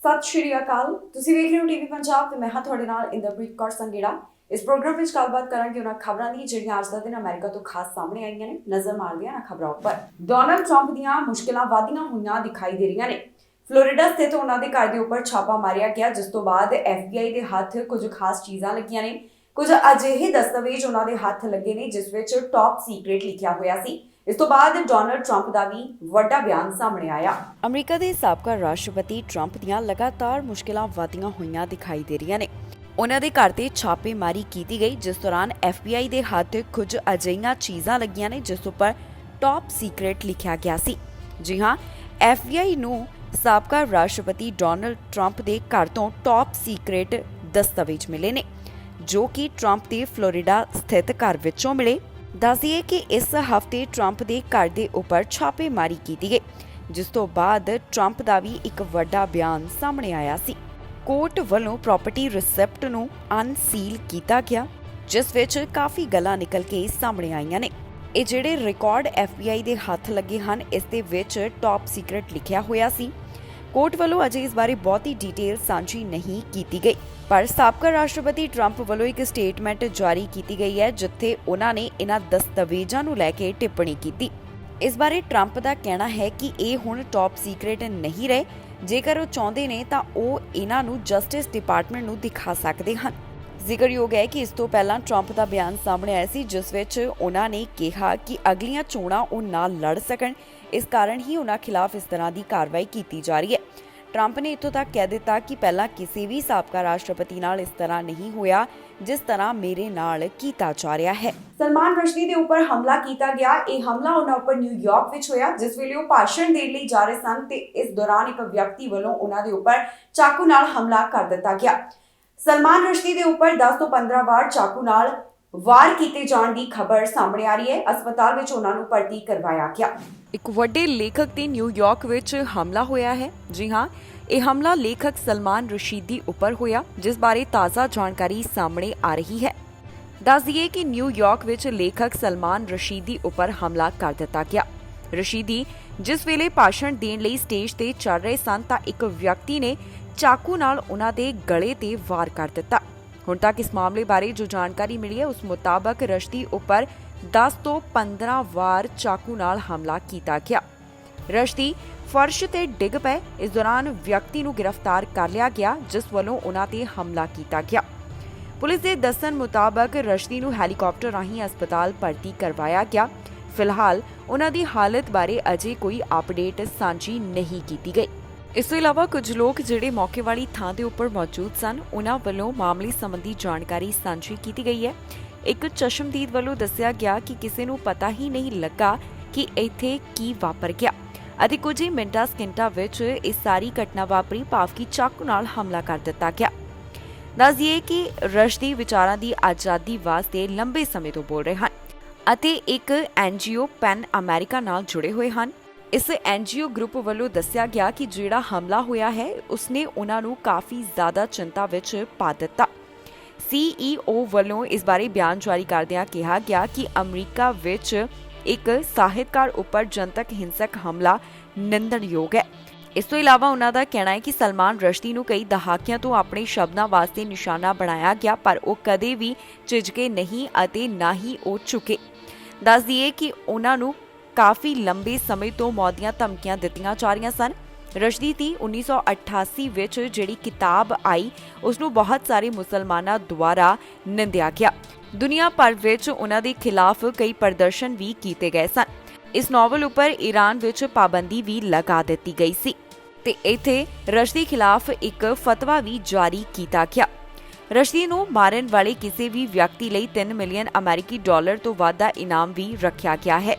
ਸਤਿ ਸ਼੍ਰੀ ਅਕਾਲ। ਤੁਸੀਂ ਵੇਖ ਰਹੇ ਹੋ ਟੀਵੀ ਪੰਜਾਬ ਤੇ ਮੈਂ ਹਾਂ ਤੁਹਾਡੇ ਨਾਲ ਇੰਦਰਪ੍ਰੀਤ ਕੌਰ ਸੰਗੇੜਾ। ਇਸ ਪ੍ਰੋਗਰਾਮ ਵਿੱਚ ਗੱਲਬਾਤ ਕਰਾਂਗੇ ਉਹਨਾਂ ਖਬਰਾਂ ਦੀ ਜਿਹੜੀਆਂ ਅੱਜ ਦਾ ਦਿਨ ਅਮਰੀਕਾ ਤੋਂ ਖਾਸ ਸਾਹਮਣੇ ਆਈਆਂ ਨੇ। ਨਜ਼ਰ ਮਾਰਦੇ ਹਾਂ ਖਬਰਾਂ ਉੱਪਰ। ਡੋਨਾਲਡ ਟਰੰਪ ਦੀਆਂ ਮੁਸ਼ਕਿਲਾਂ ਵਧੀਆਂ ਹੋਈਆਂ ਦਿਖਾਈ ਦੇ ਰਹੀਆਂ ਨੇ। ਫਲੋਰੀਡਾ ਸਥਿਤ ਉਹਨਾਂ ਦੇ ਘਰ ਦੇ ਉੱਪਰ ਛਾਪਾ ਮਾਰਿਆ ਗਿਆ, ਜਿਸ ਤੋਂ ਬਾਅਦ FBI ਦੇ ਹੱਥ ਕੁਝ ਖਾਸ ਚੀਜ਼ਾਂ ਲੱਗੀਆਂ ਨੇ। ਕੁਝ ਅਜਿਹੇ ਦਸਤਾਵੇਜ਼ ਉਹਨਾਂ ਦੇ ਹੱਥ ਲੱਗੇ ਨੇ ਜਿਸ ਵਿੱਚ ਟੌਪ ਸੀਕ੍ਰੇਟ ਲਿਖਿਆ ਹੋਇਆ ਸੀ। ਇਸ ਤੋਂ ਬਾਅਦ ਡੋਨਾਲਡ ਟਰੰਪ ਦਾ ਵੀ ਵੱਡਾ ਬਿਆਨ ਸਾਹਮਣੇ ਆਇਆ। ਅਮਰੀਕਾ ਦੇ ਸਾਬਕਾ ਰਾਸ਼ਟਰਪਤੀ ਟਰੰਪ ਦੀਆਂ ਲਗਾਤਾਰ ਮੁਸ਼ਕਿਲਾਂ ਵਧੀਆਂ ਹੋਈਆਂ ਦਿਖਾਈ ਦੇ ਰਹੀਆਂ ਨੇ। ਉਹਨਾਂ ਦੇ ਘਰ ਤੇ ਛਾਪੇਮਾਰੀ ਕੀਤੀ ਗਈ, ਜਿਸ ਦੌਰਾਨ FBI ਦੇ ਹੱਥ ਕੁਝ ਅਜਿਹੀਆਂ ਚੀਜ਼ਾਂ ਲੱਗੀਆਂ ਨੇ ਜਿਸ ਉੱਪਰ ਟੌਪ ਸੀਕ੍ਰੇਟ ਲਿਖਿਆ ਗਿਆ ਸੀ। ਜੀ ਹਾਂ, FBI ਨੂੰ ਸਾਬਕਾ ਰਾਸ਼ਟਰਪਤੀ ਡੋਨਾਲਡ ਟਰੰਪ ਦੇ ਘਰ ਤੋਂ ਟੌਪ ਸੀਕ੍ਰੇਟ ਦਸਤਾਵੇਜ਼ ਮਿਲੇ ਨੇ, ਜੋ ਕਿ ਟਰੰਪ ਦੇ ਫਲੋਰੀਡਾ ਸਥਿਤ ਘਰ ਵਿੱਚੋਂ ਮਿਲੇ। ਦੱਸੀਏ ਕਿ ਇਸ ਹਫ਼ਤੇ ਟਰੰਪ ਦੇ ਘਰ ਦੇ ਉੱਪਰ ਛਾਪੇਮਾਰੀ ਕੀਤੀ ਗਈ, ਜਿਸ ਤੋਂ ਬਾਅਦ ਟਰੰਪ ਦਾ ਵੀ ਇੱਕ ਵੱਡਾ ਬਿਆਨ ਸਾਹਮਣੇ ਆਇਆ ਸੀ। ਕੋਰਟ ਵੱਲੋਂ ਪ੍ਰਾਪਰਟੀ ਰਿਸਿਪਟ ਨੂੰ ਅਨਸੀਲ ਕੀਤਾ ਗਿਆ, ਜਿਸ ਵਿੱਚ ਕਾਫੀ ਗੱਲਾਂ ਨਿਕਲ ਕੇ ਸਾਹਮਣੇ ਆਈਆਂ ਨੇ। ਇਹ ਜਿਹੜੇ ਰਿਕਾਰਡ FBI ਦੇ ਹੱਥ ਲੱਗੇ ਹਨ, ਇਸ ਦੇ ਵਿੱਚ ਟੌਪ ਸੀਕ੍ਰੇਟ ਲਿਖਿਆ ਹੋਇਆ ਸੀ। ਕੋਰਟ ਵੱਲੋਂ ਅਜੇ ਇਸ ਬਾਰੇ ਬਹੁਤੀ ਡਿਟੇਲ ਸਾਂਝੀ ਨਹੀਂ ਕੀਤੀ ਗਈ, ਪਰ ਸਾਬਕਾ ਰਾਸ਼ਟਰਪਤੀ ਟਰੰਪ ਵੱਲੋਂ ਇੱਕ ਸਟੇਟਮੈਂਟ ਜਾਰੀ ਕੀਤੀ ਗਈ ਹੈ, ਜਿੱਥੇ ਉਹਨਾਂ ਨੇ ਇਹਨਾਂ ਦਸਤਾਵੇਜ਼ਾਂ ਨੂੰ ਲੈ ਕੇ ਟਿੱਪਣੀ ਕੀਤੀ। ਇਸ ਬਾਰੇ ਟਰੰਪ ਦਾ ਕਹਿਣਾ ਹੈ ਕਿ ਇਹ ਹੁਣ ਟੌਪ ਸੀਕ੍ਰੇਟ ਨਹੀਂ ਰਹੇ। ਜੇਕਰ ਉਹ ਚਾਹੁੰਦੇ ਨੇ ਤਾਂ ਉਹ ਇਹਨਾਂ ਨੂੰ ਜਸਟਿਸ ਡਿਪਾਰਟਮੈਂਟ ਨੂੰ ਦਿਖਾ ਸਕਦੇ ਹਨ। ਜ਼ਿਕਰਯੋਗ ਹੈ ਕਿ ਇਸ ਤੋਂ ਪਹਿਲਾਂ ਟਰੰਪ ਦਾ ਬਿਆਨ ਸਾਹਮਣੇ ਆਇਆ ਸੀ, ਜਿਸ ਵਿੱਚ ਉਹਨਾਂ ਨੇ ਕਿਹਾ ਕਿ ਅਗਲੀਆਂ ਚੋਣਾਂ ਉਹ ਨਾ ਲੜ ਸਕਣ, ਇਸ ਕਾਰਨ ਹੀ ਉਹਨਾਂ ਖਿਲਾਫ ਇਸ ਤਰ੍ਹਾਂ ਦੀ ਕਾਰਵਾਈ ਕੀਤੀ ਜਾ ਰਹੀ ਹੈ। ਟਰੰਪ ਨੇ ਇੱਥੋਂ ਤੱਕ ਕਹਿ ਦਿੱਤਾ ਕਿ ਪਹਿਲਾਂ ਕਿਸੇ ਵੀ ਸਾਬਕਾ ਰਾਸ਼ਟਰਪਤੀ ਨਾਲ ਇਸ ਤਰ੍ਹਾਂ ਨਹੀਂ ਹੋਇਆ ਜਿਸ ਤਰ੍ਹਾਂ ਮੇਰੇ ਨਾਲ ਕੀਤਾ ਜਾ ਰਿਹਾ ਹੈ। ਸਲਮਾਨ ਰਸ਼ਦੀ ਦੇ ਉੱਪਰ ਹਮਲਾ ਕੀਤਾ ਗਿਆ। ਇਹ ਹਮਲਾ ਉਹਨਾਂ ਉੱਪਰ ਨਿਊਯਾਰਕ ਵਿੱਚ ਹੋਇਆ, ਜਿਸ ਵੇਲੇ ਉਹ ਭਾਸ਼ਣ ਦੇਣ ਲਈ ਜਾ ਰਹੇ ਸਨ ਤੇ ਇਸ ਦੌਰਾਨ ਇੱਕ ਵਿਅਕਤੀ ਵੱਲੋਂ ਉਹਨਾਂ ਦੇ ਉੱਪਰ ਚਾਕੂ ਨਾਲ ਹਮਲਾ ਕਰ ਦਿੱਤਾ ਗਿਆ। ਸਲਮਾਨ ਰਸ਼ਦੀ ਦੇ ਉੱਪਰ 10 ਤੋਂ 15 ਵਾਰ ਚਾਕੂ ਨਾਲ ਵਾਰ ਕੀਤੇ ਜਾਣ ਦੀ ਖਬਰ ਸਾਹਮਣੇ ਆ ਰਹੀ ਹੈ। ਹਸਪਤਾਲ ਵਿੱਚ ਉਹਨਾਂ ਨੂੰ ਭਰਤੀ ਕਰਵਾਇਆ ਗਿਆ। ਇੱਕ ਵੱਡੇ ਲੇਖਕ ਤੇ ਨਿਊਯਾਰਕ ਵਿੱਚ ਹਮਲਾ ਹੋਇਆ ਹੈ। ਜੀ ਹਾਂ, ਇਹ ਹਮਲਾ ਲੇਖਕ ਸਲਮਾਨ ਰਸ਼ੀਦੀ ਉੱਪਰ ਹੋਇਆ, ਜਿਸ ਬਾਰੇ ਤਾਜ਼ਾ ਜਾਣਕਾਰੀ ਸਾਹਮਣੇ ਆ ਰਹੀ ਹੈ। ਦੱਸ ਦਈਏ ਕਿ ਨਿਊਯਾਰਕ ਵਿੱਚ ਲੇਖਕ ਸਲਮਾਨ ਰਸ਼ੀਦੀ ਉੱਪਰ ਹਮਲਾ ਕਰ ਦਿੱਤਾ ਗਿਆ। ਰਸ਼ੀਦੀ ਜਿਸ ਵੇਲੇ ਭਾਸ਼ਣ ਦੇਣ ਲਈ ਸਟੇਜ ਤੇ ਚੜ ਰਹੇ ਸਨ ਤਾਂ ਇੱਕ ਵਿਅਕਤੀ ਨੇ ਚਾਕੂ ਨਾਲ ਉਹਨਾਂ ਦੇ ਗਲੇ ਤੇ ਵਾਰ ਕਰ ਦਿੱਤਾ। ਹੁਣ ਤੱਕ ਇਸ ਮਾਮਲੇ ਬਾਰੇ ਜੋ ਜਾਣਕਾਰੀ ਮਿਲੀ ਹੈ, ਉਸ ਮੁਤਾਬਕ ਰਸ਼ਦੀ ਉੱਪਰ 10 ਤੋਂ 15 ਵਾਰ ਚਾਕੂ ਨਾਲ ਹਮਲਾ ਕੀਤਾ ਗਿਆ। ਰਸ਼ਦੀ ਫਰਸ਼ ਤੇ ਡਿੱਗ ਪਏ। ਇਸ ਦੌਰਾਨ ਵਿਅਕਤੀ ਨੂੰ ਗ੍ਰਿਫਤਾਰ ਕਰ ਲਿਆ ਗਿਆ, ਜਿਸ ਵੱਲੋਂ ਉਹਨਾਂ ਤੇ ਹਮਲਾ ਕੀਤਾ ਗਿਆ। ਪੁਲਿਸ ਦੇ ਦੱਸਣ ਮੁਤਾਬਕ ਰਸ਼ਦੀ ਨੂੰ ਹੈਲੀਕਾਪਟਰ ਰਾਹੀਂ ਹਸਪਤਾਲ ਭਰਤੀ ਕਰਵਾਇਆ ਗਿਆ। ਫਿਲਹਾਲ ਉਹਨਾਂ ਦੀ ਹਾਲਤ ਬਾਰੇ ਅਜੇ ਕੋਈ ਅਪਡੇਟ ਸਾਂਝੀ ਨਹੀਂ ਕੀਤੀ ਗਈ। ਇਸ ਤੋਂ ਇਲਾਵਾ ਕੁਝ ਲੋਕ ਜਿਹੜੇ ਮੌਕੇ ਵਾਲੀ ਥਾਂ ਦੇ ਉੱਪਰ ਮੌਜੂਦ ਸਨ, ਉਹਨਾਂ ਵੱਲੋਂ ਮਾਮਲੇ ਸੰਬੰਧੀ ਜਾਣਕਾਰੀ ਸਾਂਝੀ ਕੀਤੀ ਗਈ ਹੈ। ਇੱਕ ਚਸ਼ਮਦੀਦ ਵੱਲੋਂ ਦੱਸਿਆ ਗਿਆ ਕਿ ਕਿਸੇ ਨੂੰ ਪਤਾ ਹੀ ਨਹੀਂ ਲੱਗਾ ਕਿ ਇੱਥੇ ਕੀ ਵਾਪਰ ਗਿਆ ਅਤੇ ਕੁਝ ਹੀ ਮਿੰਟਾਂ ਸਕਿੰਟਾਂ ਵਿੱਚ ਇਹ ਸਾਰੀ ਘਟਨਾ ਵਾਪਰੀ, ਭਾਵ ਕਿ ਚਾਕੂ ਨਾਲ ਹਮਲਾ ਕਰ ਦਿੱਤਾ ਗਿਆ। ਦੱਸ ਦਈਏ ਕਿ ਰਸ਼ਦੀ ਵਿਚਾਰਾਂ ਦੀ ਆਜ਼ਾਦੀ ਵਾਸਤੇ ਲੰਬੇ ਸਮੇਂ ਤੋਂ ਬੋਲ ਰਹੇ ਹਨ ਅਤੇ ਇੱਕ NGO ਪੈਨ ਅਮਰੀਕਾ ਨਾਲ ਜੁੜੇ ਹੋਏ ਹਨ। ਇਸ NGO ਗਰੁੱਪ ਵੱਲੋਂ ਦੱਸਿਆ ਗਿਆ ਕਿ ਜਿਹੜਾ ਹਮਲਾ ਹੋਇਆ ਹੈ, ਉਸਨੇ ਉਹਨਾਂ ਨੂੰ ਕਾਫੀ ਜ਼ਿਆਦਾ ਚਿੰਤਾ ਵਿੱਚ ਪਾ ਦਿੱਤਾ। CEO ਵੱਲੋਂ ਇਸ ਬਾਰੇ ਬਿਆਨ ਜਾਰੀ ਕਰਦਿਆਂ ਕਿਹਾ ਗਿਆ ਕਿ ਅਮਰੀਕਾ ਵਿੱਚ ਇੱਕ ਸਾਹਿਤਕਾਰ ਉੱਪਰ ਜਨਤਕ ਹਿੰਸਕ ਹਮਲਾ ਨਿੰਦਣਯੋਗ ਹੈ। ਇਸ ਤੋਂ ਇਲਾਵਾ ਉਹਨਾਂ ਦਾ ਕਹਿਣਾ ਹੈ ਕਿ ਸਲਮਾਨ ਰਸ਼ਦੀ ਨੂੰ ਕਈ ਦਹਾਕਿਆਂ ਤੋਂ ਆਪਣੇ ਸ਼ਬਦਾਂ ਵਾਸਤੇ ਨਿਸ਼ਾਨਾ ਬਣਾਇਆ ਗਿਆ, ਪਰ ਉਹ ਕਦੇ ਵੀ ਝਿਜਕੇ ਨਹੀਂ ਅਤੇ ਨਾ ਹੀ ਉਹ ਝੁਕੇ। ਦੱਸ ਦਈਏ ਕਿ ਉਹਨਾਂ ਨੂੰ ਕਾਫੀ ਲੰਬੇ ਸਮੇਂ ਤੋਂ ਮੌਤ ਦੀਆਂ ਧਮਕੀਆਂ ਦਿੱਤੀਆਂ ਜਾ ਰਹੀਆਂ ਸਨ। ਰਸ਼ਦੀ ਦੀ 1988 ਵਿੱਚ ਜਿਹੜੀ ਕਿਤਾਬ ਆਈ, ਉਸ ਨੂੰ ਬਹੁਤ ਸਾਰੇ ਮੁਸਲਮਾਨਾਂ ਦੁਆਰਾ ਨਿੰਦਿਆ ਗਿਆ। ਦੁਨੀਆ ਭਰ ਵਿੱਚ ਉਹਨਾਂ ਦੇ ਖਿਲਾਫ ਕਈ ਪ੍ਰਦਰਸ਼ਨ ਵੀ ਕੀਤੇ ਗਏ ਸਨ। ਇਸ ਨਾਵਲ ਉੱਪਰ ਈਰਾਨ ਵਿੱਚ ਪਾਬੰਦੀ ਵੀ ਲਗਾ ਦਿੱਤੀ ਗਈ ਸੀ ਤੇ ਇੱਥੇ ਰਸ਼ਦੀ ਖਿਲਾਫ ਇੱਕ ਫਤਵਾ ਵੀ ਜਾਰੀ ਕੀਤਾ ਗਿਆ। ਰਸ਼ਦੀ ਨੂੰ ਮਾਰਨ ਵਾਲੇ ਕਿਸੇ ਵੀ ਵਿਅਕਤੀ ਲਈ 3 ਮਿਲੀਅਨ ਅਮਰੀਕੀ ਡਾਲਰ ਤੋਂ ਵੱਧ ਦਾ ਇਨਾਮ ਵੀ ਰੱਖਿਆ ਗਿਆ ਹੈ।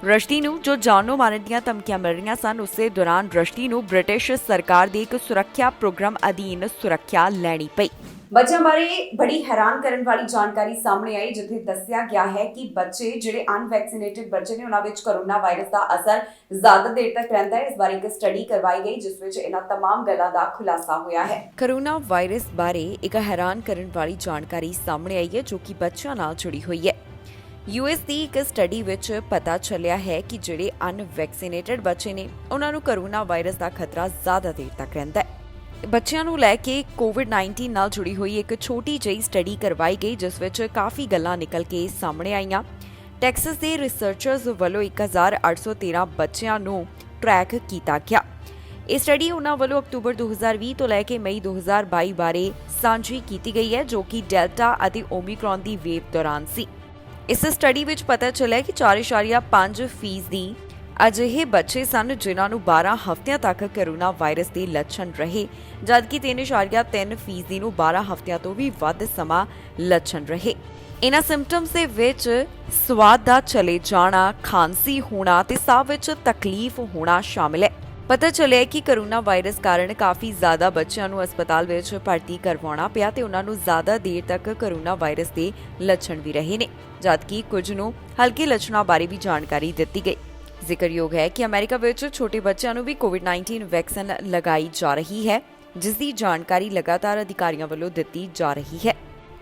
ਰਸ਼ਦੀ ਨੂੰ ਜੋ ਜਾਨੋਂ ਮਾਰਨ ਦੀਆਂ ਧਮਕੀਆਂ ਮਿਲ ਰਹੀਆਂ ਸਨ, ਉਸੇ ਦੌਰਾਨ ਰਸ਼ਦੀ ਨੂੰ ਬ੍ਰਿਟਿਸ਼ ਸਰਕਾਰ ਦੇ ਇੱਕ ਸੁਰੱਖਿਆ ਪ੍ਰੋਗਰਾਮ ਅਧੀਨ ਸੁਰੱਖਿਆ ਲੈਣੀ ਪਈ। ਬੱਚਿਆਂ ਬਾਰੇ ਬੜੀ ਹੈਰਾਨ ਕਰਨ ਵਾਲੀ ਜਾਣਕਾਰੀ ਸਾਹਮਣੇ ਆਈ, ਜਿੱਥੇ ਦੱਸਿਆ ਗਿਆ ਹੈ ਕਿ ਬੱਚੇ ਜਿਹੜੇ ਅਨਵੈਕਸੀਨੇਟਡ ਬੱਚੇ ਨੇ, ਉਹਨਾਂ ਵਿੱਚ ਕੋਰੋਨਾ ਵਾਇਰਸ ਦਾ ਅਸਰ ਜ਼ਿਆਦਾ ਦੇਰ ਤੱਕ ਰਹਿੰਦਾ ਹੈ। ਇਸ ਬਾਰੇ ਇੱਕ ਸਟੱਡੀ ਕਰਵਾਈ ਗਈ, ਜਿਸ ਵਿੱਚ ਇਹਨਾਂ तमाम ਗੱਲਾਂ ਦਾ ਖੁਲਾਸਾ ਹੋਇਆ ਹੈ। ਕੋਰੋਨਾ ਵਾਇਰਸ ਬਾਰੇ ਇੱਕ ਹੈਰਾਨ ਕਰਨ ਵਾਲੀ ਜਾਣਕਾਰੀ ਸਾਹਮਣੇ ਆਈ ਹੈ, ਜੋ ਕਿ ਬੱਚਿਆਂ ਨਾਲ ਜੁੜੀ ਹੋਈ ਹੈ। US ਦੀ ਇੱਕ ਸਟੱਡੀ ਵਿੱਚ ਪਤਾ ਚੱਲਿਆ ਹੈ ਕਿ ਜਿਹੜੇ ਅਨਵੈਕਸੀਨੇਟਡ ਬੱਚੇ ਨੇ, ਉਹਨਾਂ ਨੂੰ ਕੋਰੋਨਾ ਵਾਇਰਸ ਦਾ ਖਤਰਾ ਜ਼ਿਆਦਾ ਦੇਰ ਤੱਕ ਰਹਿੰਦਾ ਹੈ। ਬੱਚਿਆਂ ਨੂੰ ਲੈ ਕੇ ਕੋਵਿਡ-19 ਨਾਲ ਜੁੜੀ ਹੋਈ ਇੱਕ ਛੋਟੀ ਜਿਹੀ ਸਟੱਡੀ ਕਰਵਾਈ ਗਈ, ਜਿਸ ਵਿੱਚ ਕਾਫੀ ਗੱਲਾਂ ਨਿਕਲ ਕੇ ਸਾਹਮਣੇ ਆਈਆਂ। ਟੈਕਸਸ ਦੇ ਰਿਸਰਚਰਸ ਵੱਲੋਂ 1813 ਬੱਚਿਆਂ ਨੂੰ ਟਰੈਕ ਕੀਤਾ ਗਿਆ। ਇਹ ਸਟੱਡੀ ਉਹਨਾਂ ਵੱਲੋਂ ਅਕਤੂਬਰ 2020 ਤੋਂ ਲੈ ਕੇ ਮਈ 2022 ਬਾਰੇ ਸਾਂਝੀ ਕੀਤੀ ਗਈ ਹੈ, ਜੋ ਕਿ ਡੈਲਟਾ ਅਤੇ ਓਮਿਕਰੌਨ ਦੀ ਵੇਵ ਦੌਰਾਨ ਸੀ। ਇਸ ਸਟੱਡੀ ਵਿੱਚ ਪਤਾ ਚੱਲਿਆ ਕਿ 4.5% ਅਜਿਹੇ ਬੱਚੇ ਸਨ ਜਿਨ੍ਹਾਂ ਨੂੰ 12 ਹਫ਼ਤਿਆਂ ਤੱਕ ਕੋਰੋਨਾ ਵਾਇਰਸ ਦੇ ਲੱਛਣ ਰਹੇ, ਜਦਕਿ 3.3% ਨੂੰ 12 ਹਫ਼ਤਿਆਂ ਤੋਂ ਵੀ ਵੱਧ ਸਮਾਂ ਲੱਛਣ ਰਹੇ। ਇਹਨਾਂ ਸਿੰਪਟਮਸ ਦੇ ਵਿੱਚ ਸਵਾਦ ਦਾ ਚਲੇ ਜਾਣਾ, ਖਾਂਸੀ ਹੋਣਾ ਤੇ ਸਾਹ ਵਿੱਚ ਤਕਲੀਫ ਹੋਣਾ ਸ਼ਾਮਿਲ ਹੈ। ਪਤਾ ਚੱਲਿਆ ਕਿ ਕੋਰੋਨਾ ਵਾਇਰਸ ਕਾਰਨ ਕਾਫੀ ਜ਼ਿਆਦਾ ਬੱਚਿਆਂ ਨੂੰ ਹਸਪਤਾਲ ਵਿੱਚ ਭਰਤੀ ਕਰਵਾਉਣਾ ਪਿਆ ਤੇ ਉਹਨਾਂ ਨੂੰ ਜ਼ਿਆਦਾ ਦੇਰ ਤੱਕ ਕੋਰੋਨਾ ਵਾਇਰਸ ਦੇ ਲੱਛਣ ਵੀ ਰਹੇ ਨੇ, ਜਦਕਿ ਕੁਝ ਨੂੰ ਹਲਕੇ ਲੱਛਣਾਂ ਬਾਰੇ ਵੀ ਜਾਣਕਾਰੀ ਦਿੱਤੀ ਗਈ। ਜ਼ਿਕਰਯੋਗ ਹੈ ਕਿ ਅਮਰੀਕਾ ਵਿੱਚ ਛੋਟੇ ਬੱਚਿਆਂ ਨੂੰ ਵੀ ਕੋਵਿਡ-19 ਵੈਕਸੀਨ ਲਗਾਈ ਜਾ ਰਹੀ ਹੈ, ਜਿਸ ਦੀ ਜਾਣਕਾਰੀ ਲਗਾਤਾਰ ਅਧਿਕਾਰੀਆਂ ਵੱਲੋਂ ਦਿੱਤੀ ਜਾ ਰਹੀ ਹੈ।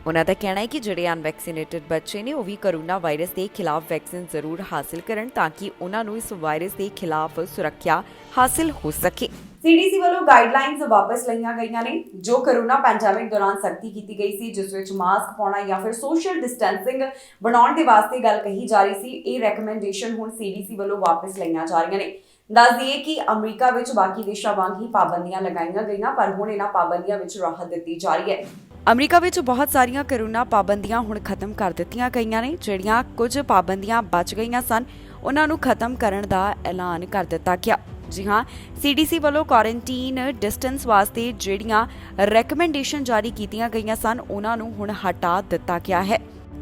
ਉਹਨਾਂ ਦਾ ਕਹਿਣਾ ਹੈ ਕਿ ਜਿਹੜੇ ਅਨਵੈਕਸੀਨੇਟਡ ਬੱਚੇ ਨੇ ਉਹ ਵੀ ਕੋਰੋਨਾ ਵਾਇਰਸ ਦੇ ਖਿਲਾਫ ਵੈਕਸੀਨ ਜ਼ਰੂਰ ਹਾਸਲ ਕਰਨ ਤਾਂ ਕਿ ਉਹਨਾਂ ਨੂੰ ਇਸ ਵਾਇਰਸ ਦੇ ਖਿਲਾਫ ਸੁਰੱਖਿਆ ਹਾਸਲ ਹੋ ਸਕੇ। ਸੀਡੀਸੀ ਵੱਲੋਂ ਗਾਈਡਲਾਈਨਸ ਵਾਪਸ ਲਈਆਂ ਗਈਆਂ ਨੇ, ਜੋ ਕੋਰੋਨਾ ਪੈਂਡੈਮਿਕ ਦੌਰਾਨ ਸਖਤੀ ਕੀਤੀ ਗਈ ਸੀ, ਜਿਸ ਵਿੱਚ ਮਾਸਕ ਪਾਉਣਾ ਜਾਂ ਫਿਰ ਸੋਸ਼ਲ ਡਿਸਟੈਂਸਿੰਗ ਬਣਾਉਣ ਦੇ ਵਾਸਤੇ ਗੱਲ ਕਹੀ ਜਾ ਰਹੀ ਸੀ। ਇਹ ਰეკਮੈਂਡੇਸ਼ਨ ਹੁਣ ਸੀਡੀਸੀ ਵੱਲੋਂ ਵਾਪਸ ਲਈਆਂ ਜਾ ਰਹੀਆਂ ਨੇ। ਦੱਸ ਦਈਏ ਕਿ ਅਮਰੀਕਾ ਵਿੱਚ ਬਾਕੀ ਦੇਸ਼ਾਂ ਵਾਂਗ ਹੀ ਪਾਬੰਦੀਆਂ ਲਗਾਈਆਂ ਗਈਆਂ, ਪਰ ਹੁਣ ਇਹਨਾਂ ਪਾਬੰਦੀਆਂ ਵਿੱਚ ਰਾਹਤ ਦਿੱਤੀ ਜਾ ਰਹੀ ਹੈ। ਅਮਰੀਕਾ ਵਿੱਚ ਬਹੁਤ ਸਾਰੀਆਂ ਕੋਰੋਨਾ ਪਾਬੰਦੀਆਂ ਹੁਣ ਖਤਮ ਕਰ ਦਿੱਤੀਆਂ ਗਈਆਂ ਨੇ। ਜਿਹੜੀਆਂ ਕੁਝ ਪਾਬੰਦੀਆਂ ਬਚ ਗਈਆਂ ਸਨ, ਉਹਨਾਂ ਨੂੰ ਖਤਮ ਕਰਨ ਦਾ ਐਲਾਨ ਕਰ ਦਿੱਤਾ ਗਿਆ। ਜੀ ਹਾਂ, ਸੀਡੀਸੀ ਵੱਲੋਂ ਕੁਆਰੰਟਾਈਨ ਡਿਸਟੈਂਸ ਵਾਸਤੇ ਜਿਹੜੀਆਂ ਰეკਮੈਂਡੇਸ਼ਨ ਜਾਰੀ ਕੀਤੀਆਂ ਗਈਆਂ ਸਨ, ਉਹਨਾਂ ਨੂੰ ਹੁਣ ਹਟਾ ਦਿੱਤਾ ਗਿਆ ਹੈ।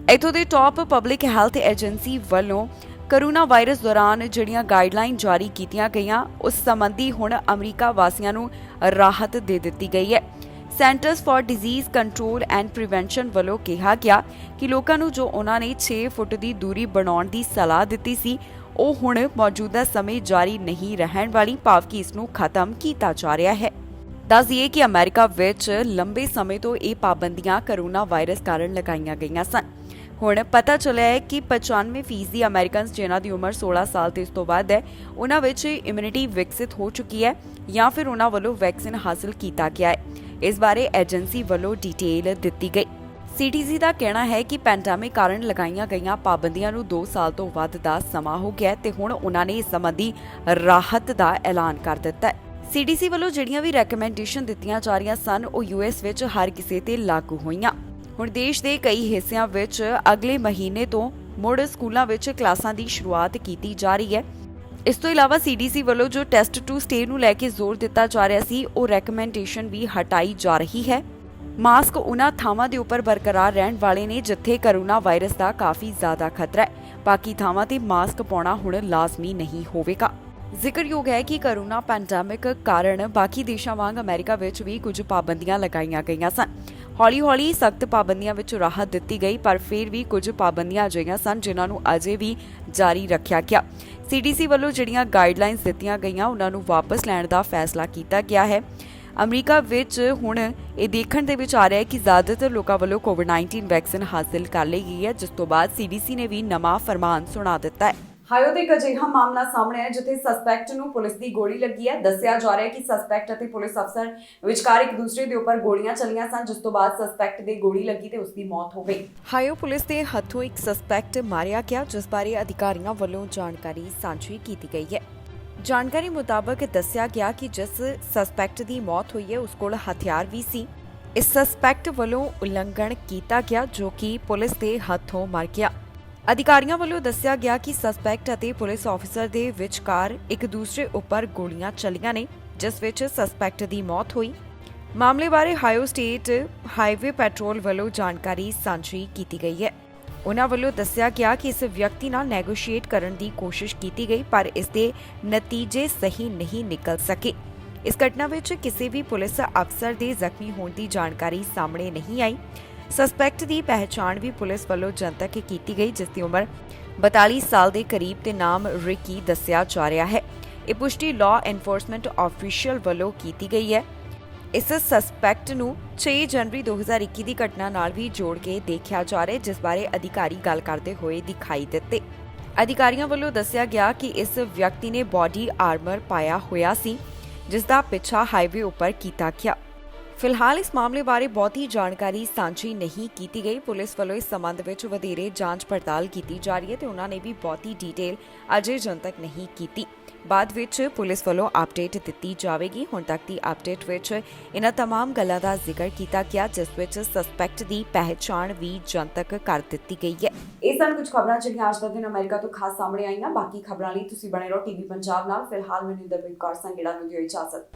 ਇੱਥੋਂ ਦੇ ਟਾਪ ਪਬਲਿਕ ਹੈਲਥ ਏਜੰਸੀ ਵੱਲੋਂ ਕੋਰੋਨਾ ਵਾਇਰਸ ਦੌਰਾਨ ਜਿਹੜੀਆਂ ਗਾਈਡਲਾਈਨ ਜਾਰੀ ਕੀਤੀਆਂ ਗਈਆਂ, ਉਸ ਸੰਬੰਧੀ ਹੁਣ ਅਮਰੀਕਾ ਵਾਸੀਆਂ ਨੂੰ ਰਾਹਤ ਦੇ ਦਿੱਤੀ ਗਈ ਹੈ। Centers for disease control and prevention ਵੱਲੋਂ ਕਿਹਾ ਗਿਆ ਕਿ ਲੋਕਾਂ ਨੂੰ ਜੋ ਉਹਨਾਂ ਨੇ 6 ਫੁੱਟ ਦੀ ਦੂਰੀ ਬਣਾਉਣ ਦੀ ਸਲਾਹ ਦਿੱਤੀ ਸੀ, ਉਹ ਹੁਣ ਮੌਜੂਦਾ ਸਮੇਂ ਜਾਰੀ ਨਹੀਂ ਰਹਿਣ ਵਾਲੀ, ਭਾਵ ਕਿ ਇਸ ਨੂੰ ਖਤਮ ਕੀਤਾ ਜਾ ਰਿਹਾ ਹੈ। ਦੱਸ ਦਈਏ ਕਿ ਅਮਰੀਕਾ ਵਿੱਚ ਲੰਬੇ ਸਮੇਂ ਤੋਂ ਇਹ ਪਾਬੰਦੀਆਂ ਕੋਰੋਨਾ ਵਾਇਰਸ ਕਾਰਨ ਲਗਾਈਆਂ ਗਈਆਂ ਸਨ। ਹੁਣ ਪਤਾ ਚੱਲਿਆ ਹੈ ਕਿ 95% ਅਮਰੀਕਨਸ ਜਿਨ੍ਹਾਂ ਦੀ ਉਮਰ 16 ਸਾਲ ਤੇ ਇਸ ਤੋਂ ਵੱਧ ਹੈ, ਉਹਨਾਂ ਵਿੱਚ ਇਮਿਊਨਿਟੀ ਵਿਕਸਿਤ ਹੋ ਚੁੱਕੀ ਹੈ ਜਾਂ ਫਿਰ ਉਹਨਾਂ ਵੱਲੋਂ ਵੈਕਸੀਨ ਹਾਸਲ ਕੀਤਾ ਗਿਆ ਹੈ। ਇਸ ਬਾਰੇ ਏਜੰਸੀ ਵੱਲੋਂ ਡਿਟੇਲ ਦਿੱਤੀ ਗਈ। ਸੀਡੀਸੀ ਦਾ ਕਹਿਣਾ ਹੈ ਕਿ ਪੈਂਡੈਮਿਕ ਕਾਰਨ ਲਗਾਈਆਂ ਗਈਆਂ ਪਾਬੰਦੀਆਂ ਨੂੰ 2 ਸਾਲ ਤੋਂ ਵੱਧ ਦਾ ਸਮਾਂ ਹੋ ਗਿਆ ਤੇ ਹੁਣ ਉਹਨਾਂ ਨੇ ਇਸ ਸੰਬੰਧੀ ਰਾਹਤ ਦਾ ਐਲਾਨ ਕਰ ਦਿੱਤਾ ਹੈ। ਸੀਡੀਸੀ ਵੱਲੋਂ ਜਿਹੜੀਆਂ ਵੀ ਰეკਮੈਂਡੇਸ਼ਨ ਦਿੱਤੀਆਂ ਜਾ ਰਹੀਆਂ ਸਨ, ਉਹ ਯੂਐਸ ਵਿੱਚ ਹਰ ਕਿਸੇ ਤੇ ਲਾਗੂ ਹੋਈਆਂ। ਹੁਣ ਦੇਸ਼ ਦੇ ਕਈ ਹਿੱਸਿਆਂ ਵਿੱਚ ਅਗਲੇ ਮਹੀਨੇ ਤੋਂ ਮੁੜ ਸਕੂਲਾਂ ਵਿੱਚ ਕਲਾਸਾਂ ਦੀ ਸ਼ੁਰੂਆਤ ਕੀਤੀ ਜਾ ਰਹੀ ਹੈ। ਇਸ ਤੋਂ ਇਲਾਵਾ ਸੀਡੀਸੀ ਵੱਲੋਂ ਜੋ ਟੈਸਟ ਟੂ ਸਟੇ ਨੂੰ ਲੈ ਕੇ ਜ਼ੋਰ ਦਿੱਤਾ ਜਾ ਰਿਹਾ ਸੀ, ਉਹ ਰეკਮੈਂਡੇਸ਼ਨ ਵੀ ਹਟਾਈ ਜਾ ਰਹੀ ਹੈ। ਮਾਸਕ ਉਹਨਾਂ ਥਾਵਾਂ ਦੇ ਉੱਪਰ ਬਰਕਰਾਰ ਰਹਿਣ ਵਾਲੇ ਨੇ ਜਿੱਥੇ ਕੋਰੋਨਾ ਵਾਇਰਸ ਦਾ ਕਾਫੀ ਜ਼ਿਆਦਾ ਖਤਰਾ ਹੈ। ਬਾਕੀ ਥਾਵਾਂ ਤੇ ਮਾਸਕ ਪਾਉਣਾ ਹੁਣ ਲਾਜ਼ਮੀ ਨਹੀਂ ਹੋਵੇਗਾ। ਜ਼ਿਕਰਯੋਗ ਹੈ ਕਿ ਕੋਰੋਨਾ ਪੈਂਡੈਮਿਕ ਕਾਰਨ ਬਾਕੀ ਦੇਸ਼ਾਂ ਵਾਂਗ ਅਮਰੀਕਾ ਵਿੱਚ ਵੀ ਕੁਝ ਪਾਬੰਦੀਆਂ ਲਗਾਈਆਂ ਗਈਆਂ ਸਨ। ਹੌਲੀ-ਹੌਲੀ ਸਖਤ ਪਾਬੰਦੀਆਂ ਵਿੱਚ ਰਾਹਤ ਦਿੱਤੀ ਗਈ, ਪਰ ਫਿਰ ਵੀ ਕੁਝ ਪਾਬੰਦੀਆਂ ਅਜਿਹੀਆਂ ਸਨ ਜਿਨ੍ਹਾਂ ਨੂੰ ਅਜੇ ਵੀ ਜਾਰੀ ਰੱਖਿਆ ਗਿਆ। ਸੀਡੀਸੀ ਵੱਲੋਂ ਜਿਹੜੀਆਂ ਗਾਈਡਲਾਈਨਸ ਦਿੱਤੀਆਂ ਗਈਆਂ, ਉਹਨਾਂ ਨੂੰ ਵਾਪਸ ਲੈਣ ਦਾ ਫੈਸਲਾ ਕੀਤਾ ਗਿਆ ਹੈ। ਅਮਰੀਕਾ ਵਿੱਚ ਹੁਣ ਇਹ ਦੇਖਣ ਦੇ ਵਿੱਚ ਆ ਰਿਹਾ ਹੈ ਕਿ ਜ਼ਿਆਦਾਤਰ ਲੋਕਾਂ ਵੱਲੋਂ ਕੋਵਿਡ-19 ਵੈਕਸੀਨ ਹਾਸਲ ਕਰ ਲਈ ਗਈ ਹੈ, ਜਿਸ ਤੋਂ ਬਾਅਦ ਸੀਡੀਸੀ ਨੇ ਵੀ ਨਵਾਂ ਫਰਮਾਨ ਸੁਣਾ ਦਿੱਤਾ ਹੈ। ਹਾਇਓ ਤੇ ਇੱਕ ਅਜਿਹਾ ਮਾਮਲਾ ਸਾਹਮਣੇ ਆਇਆ ਜਿੱਥੇ ਸਸਪੈਕਟ ਨੂੰ ਪੁਲਿਸ ਦੀ ਗੋਲੀ ਲੱਗੀ ਹੈ। ਦੱਸਿਆ ਜਾ ਰਿਹਾ ਹੈ ਕਿ ਸਸਪੈਕਟ ਅਤੇ ਪੁਲਿਸ ਅਫਸਰ ਵਿਚਕਾਰ ਇੱਕ ਦੂਸਰੇ ਦੇ ਉੱਪਰ ਗੋਲੀਆਂ ਚੱਲੀਆਂ ਸਨ, ਜਿਸ ਤੋਂ ਬਾਅਦ ਸਸਪੈਕਟ ਦੇ ਗੋਲੀ ਲੱਗੀ ਤੇ ਉਸ ਦੀ ਮੌਤ ਹੋ ਗਈ। ਹਾਇਓ ਪੁਲਿਸ ਦੇ ਹੱਥੋਂ ਇੱਕ ਸਸਪੈਕਟ ਮਾਰਿਆ ਗਿਆ, ਜਿਸ ਬਾਰੇ ਅਧਿਕਾਰੀਆਂ ਵੱਲੋਂ ਜਾਣਕਾਰੀ ਸਾਂਝੀ ਕੀਤੀ ਗਈ ਹੈ। ਜਾਣਕਾਰੀ ਮੁਤਾਬਕ ਦੱਸਿਆ ਗਿਆ ਕਿ ਜਿਸ ਸਸਪੈਕਟ ਦੀ ਮੌਤ ਹੋਈ ਹੈ, ਉਸ ਕੋਲ ਹਥਿਆਰ ਵੀ ਸੀ। ਇਸ ਸਸਪੈਕਟ ਵੱਲੋਂ ਉਲੰਘਣ ਕੀਤਾ ਗਿਆ, ਜੋ ਕਿ ਪੁਲਿਸ ਦੇ ਹੱਥੋਂ ਮਰ ਗਿਆ। ਅਧਿਕਾਰੀਆਂ ਵੱਲੋਂ ਦੱਸਿਆ ਗਿਆ ਕਿ ਸਸਪੈਕਟ ਅਤੇ ਪੁਲਿਸ ਆਫੀਸਰ ਦੇ ਵਿਚਕਾਰ ਇੱਕ ਦੂਸਰੇ ਉੱਪਰ ਗੋਲੀਆਂ ਚੱਲੀਆਂ ਨੇ, ਜਿਸ ਵਿੱਚ ਸਸਪੈਕਟ ਦੀ ਮੌਤ ਹੋਈ। ਮਾਮਲੇ ਬਾਰੇ ਹਾਇਓ ਸਟੇਟ ਹਾਈਵੇ ਪੈਟਰੋਲ ਵੱਲੋਂ ਜਾਣਕਾਰੀ ਸਾਂਝੀ ਕੀਤੀ ਗਈ ਹੈ। ਉਹਨਾਂ ਵੱਲੋਂ ਦੱਸਿਆ ਗਿਆ ਕਿ ਇਸ ਵਿਅਕਤੀ ਨਾਲ ਨੈਗੋਸ਼ੀਏਟ ਕਰਨ ਦੀ ਕੋਸ਼ਿਸ਼ ਕੀਤੀ ਗਈ, ਪਰ ਇਸ ਦੇ ਨਤੀਜੇ ਸਹੀ ਨਹੀਂ ਨਿਕਲ ਸਕੇ। ਇਸ ਘਟਨਾ ਵਿੱਚ ਕਿਸੇ ਵੀ ਪੁਲਿਸ ਅਫਸਰ ਦੇ ਜ਼ਖਮੀ ਹੋਣ ਦੀ ਜਾਣਕਾਰੀ ਸਾਹਮਣੇ ਨਹੀਂ ਆਈ। ਸਸਪੈਕਟ ਦੀ ਪਹਿਚਾਣ ਵੀ ਪੁਲਿਸ ਵੱਲੋਂ ਜਨਤਕ ਕੀਤੀ ਗਈ, ਜਿਸ ਦੀ ਉਮਰ 42 ਸਾਲ ਦੇ ਕਰੀਬ ਤੇ ਨਾਮ ਰਿਕੀ ਦੱਸਿਆ ਜਾ ਰਿਹਾ ਹੈ। ਇਹ ਪੁਸ਼ਟੀ ਲਾਅ ਐਨਫੋਰਸਮੈਂਟ ਆਫੀਸ਼ੀਅਲ ਵੱਲੋਂ ਕੀਤੀ ਗਈ ਹੈ। ਇਸ ਸਸਪੈਕਟ ਨੂੰ 6 ਜਨਵਰੀ 2021 ਦੀ ਘਟਨਾ ਨਾਲ ਵੀ ਜੋੜ ਕੇ ਦੇਖਿਆ ਜਾ ਰਿਹਾ ਹੈ, ਜਿਸ ਬਾਰੇ ਅਧਿਕਾਰੀ ਗੱਲ ਕਰਦੇ ਹੋਏ ਦਿਖਾਈ ਦਿੱਤੇ। ਅਧਿਕਾਰੀਆਂ ਵੱਲੋਂ ਦੱਸਿਆ ਗਿਆ ਕਿ ਇਸ ਵਿਅਕਤੀ ਨੇ ਬਾਡੀ ਆਰਮਰ ਪਾਇਆ ਹੋਇਆ ਸੀ, ਜਿਸ ਦਾ ਪਿੱਛਾ ਹਾਈਵੇ ਉੱਪਰ ਕੀਤਾ ਗਿਆ। ਫਿਲਹਾਲ ਇਸ ਮਾਮਲੇ ਬਾਰੇ ਬਹੁਤੀ ਜਾਣਕਾਰੀ ਸਾਂਝੀ ਨਹੀਂ ਕੀਤੀ ਗਈ। ਪੁਲਿਸ ਵੱਲੋਂ ਇਸ ਸੰਬੰਧ ਵਿੱਚ ਵਧੇਰੇ ਜਾਂਚ ਪੜਤਾਲ ਕੀਤੀ ਜਾ ਰਹੀ ਹੈ ਤੇ ਉਹਨਾਂ ਨੇ ਵੀ ਬਹੁਤੀ ਡਿਟੇਲ ਅਜੇ ਜਨਤਕ ਨਹੀਂ ਕੀਤੀ। ਬਾਅਦ ਵਿੱਚ ਪੁਲਿਸ ਵੱਲੋਂ ਅਪਡੇਟ ਦਿੱਤੀ ਜਾਵੇਗੀ। ਹੁਣ ਤੱਕ ਦੀ ਅਪਡੇਟ ਵਿੱਚ ਇਹਨਾਂ तमाम ਗੱਲਾਂ ਦਾ ਜ਼ਿਕਰ ਕੀਤਾ ਗਿਆ, ਜਿਸ ਵਿੱਚ ਸਸਪੈਕਟ ਦੀ ਪਹਿਚਾਣ ਵੀ ਜਨਤਕ ਕਰ ਦਿੱਤੀ ਗਈ ਹੈ। ਇਹ ਸਨ ਕੁਝ ਖਬਰਾਂ ਜਿਹੜੀਆਂ ਅੱਜ ਦਾ ਦਿਨ ਅਮਰੀਕਾ ਤੋਂ ਖਾਸ ਸਾਹਮਣੇ ਆਈਆਂ। ਬਾਕੀ ਖਬਰਾਂ ਲਈ ਤੁਸੀਂ ਬਣੇ ਰਹੋ ਟੀਵੀ ਪੰਜਾਬ ਨਾਲ। ਫਿਲਹਾਲ ਮੈਨੂੰ ਇੰਦਰਪ੍ਰੀਤ ਕੌਰ ਸੰਗੇੜਾ ਨੂੰ ਦਿਓ ਇਜਾਜ਼ਤ।